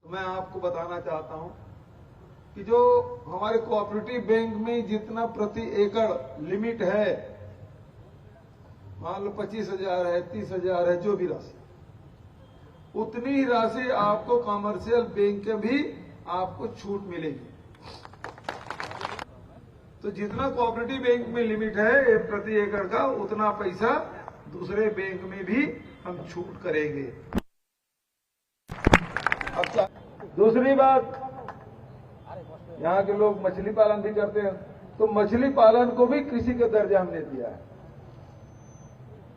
मैं आपको बताना चाहता हूं कि जो हमारे कोऑपरेटिव बैंक में जितना प्रति एकड़ लिमिट है, मान लो 25,000 है, 30,000 है, जो भी राशि, उतनी ही राशि आपको कमर्शियल बैंक के भी आपको छूट मिलेगी। तो जितना कोऑपरेटिव बैंक में लिमिट है प्रति एकड़ का, उतना पैसा दूसरे बैंक में भी हम छूट करेंगे। अच्छा, दूसरी बात, यहाँ के लोग मछली पालन भी करते हैं, तो मछली पालन को भी कृषि का दर्जा हमने दिया है।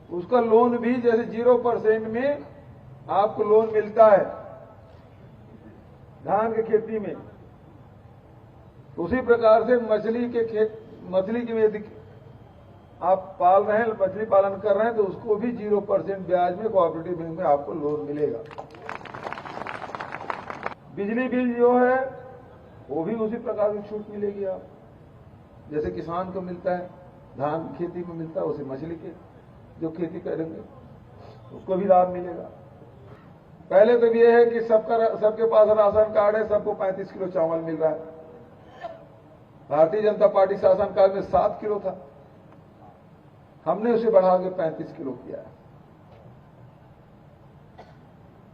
उसका लोन भी जैसे 0% में आपको लोन मिलता है धान की खेती में, उसी प्रकार से मछली की यदि आप पाल रहे हैं, मछली पालन कर रहे हैं, तो उसको भी 0% ब्याज में कोऑपरेटिव बैंक में आपको लोन मिलेगा। बिजली बिल जो है वो भी उसी प्रकार की छूट मिलेगी। आप जैसे किसान को मिलता है, धान की खेती में मिलता है, उसे मछली के जो खेती करेंगे उसको भी लाभ मिलेगा। पहले तो ये है कि सबके पास राशन कार्ड है, सबको 35 किलो चावल मिल रहा है। भारतीय जनता पार्टी शासन काल में 7 किलो था, हमने उसे बढ़ा के 35 किलो किया है।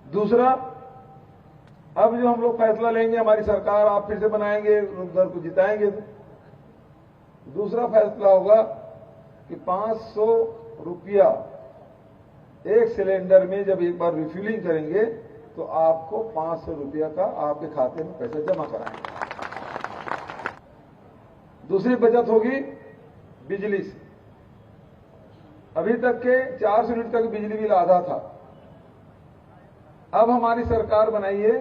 दूसरा, अब जो हम लोग फैसला लेंगे, हमारी सरकार आप फिर से बनाएंगे, लोग दर को जिताएंगे, तो दूसरा फैसला होगा कि 500 रुपया एक सिलेंडर में जब एक बार रिफ्यूलिंग करेंगे तो आपको 500 रुपया का आपके खाते में पैसा जमा कराएंगे। दूसरी बचत होगी बिजली से। अभी तक के 400 यूनिट तक बिजली बिल आधा था, अब हमारी सरकार बनाई है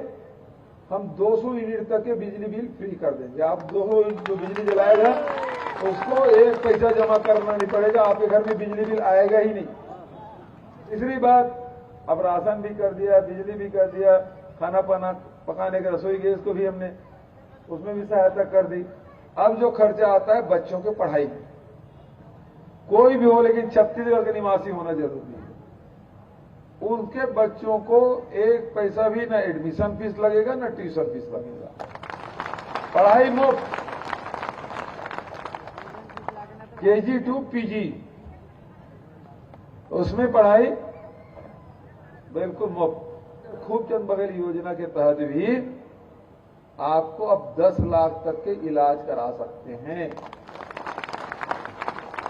हम 200 यूनिट तक के बिजली बिल फ्री कर देंगे। आप 200 यूनिट जो बिजली जलाएगा उसको एक पैसा जमा करना नहीं पड़ेगा, आपके घर में बिजली बिल आएगा ही नहीं। तीसरी बात, अब राशन भी कर दिया, बिजली भी कर दिया, खाना पकाने के रसोई गैस को भी हमने उसमें भी सहायता कर दी। अब जो खर्चा आता है बच्चों के पढ़ाई में, कोई भी हो लेकिन छत्तीसगढ़ के निवासी होना जरूरी है, उनके बच्चों को एक पैसा भी ना एडमिशन फीस लगेगा ना ट्यूशन फीस लगेगा, पढ़ाई मुफ्त, KG to PG उसमें पढ़ाई बिल्कुल मुफ्त। खूबचंद बघेल योजना के तहत भी आपको अब 10 लाख तक के इलाज करा सकते हैं,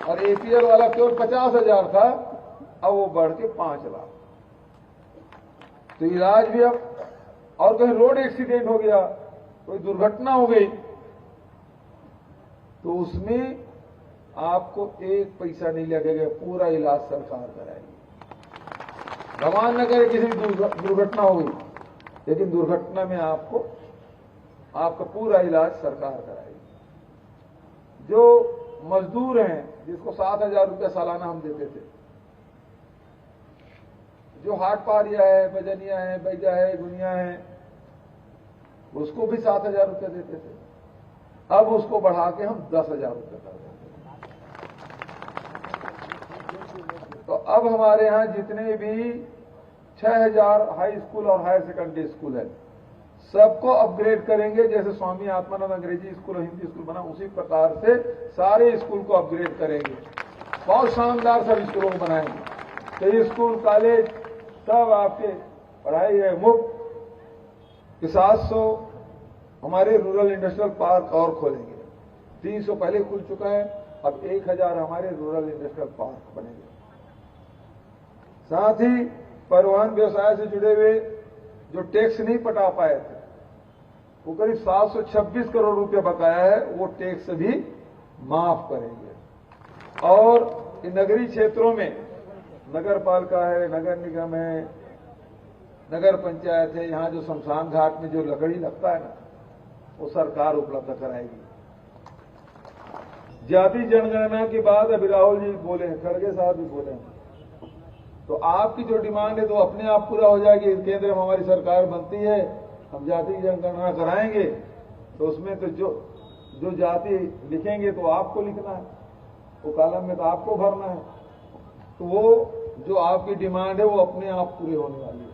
और APL वाला केवल 50,000 था, अब वो बढ़ के 5 लाख। तो इलाज भी अब, और कहीं रोड एक्सीडेंट हो गया, कोई दुर्घटना हो गई, तो उसमें आपको एक पैसा नहीं लगेगा, पूरा इलाज सरकार कराएगी। भगवान न करे किसी दुर्घटना हो गई, लेकिन दुर्घटना में आपका पूरा इलाज सरकार कराएगी। जो मजदूर हैं जिसको 7,000 रुपया सालाना हम देते थे, जो हाट पारिया है, बजनिया है, बैजा है, गुनिया है, उसको भी 7,000 रुपया देते थे, अब उसको बढ़ा के हम 10,000 रुपया कर देते। तो अब हमारे यहां जितने भी 6,000 हाई स्कूल और हायर सेकेंडरी स्कूल है, सबको अपग्रेड करेंगे। जैसे स्वामी आत्मानंद अंग्रेजी स्कूल और हिंदी स्कूल बना, उसी प्रकार से सारे स्कूल को अपग्रेड करेंगे। बहुत शानदार सब स्कूलों को बनाएंगे। तो ये स्कूल कॉलेज सब आपके पढ़ाई है मुफ्त। 700 हमारे रूरल इंडस्ट्रियल पार्क और खोलेंगे। 300 पहले खुल चुका है, अब 1000 हमारे रूरल इंडस्ट्रियल पार्क बनेंगे। साथ ही परिवहन व्यवसाय से जुड़े हुए जो टैक्स नहीं पटा पाए थे, वो करीब 726 करोड़ रुपया बकाया है, वो टैक्स भी माफ करेंगे। और इन नगरीय क्षेत्रों में नगर पालिका है, नगर निगम है, नगर पंचायत है, यहाँ जो शमशान घाट में जो लकड़ी लगता है ना, वो सरकार उपलब्ध कराएगी। जाति जनगणना की बात अभी राहुल जी बोले हैं, खड़गे साहब भी बोले हैं, तो आपकी जो डिमांड है तो अपने आप पूरा हो जाएगी। केंद्र में हमारी सरकार बनती है, हम जाति जनगणना कराएंगे, तो उसमें तो जो जाति लिखेंगे तो आपको लिखना है, वो कॉलम में तो आपको भरना है, तो वो जो आपकी डिमांड है वो अपने आप पूरी होने वाली है।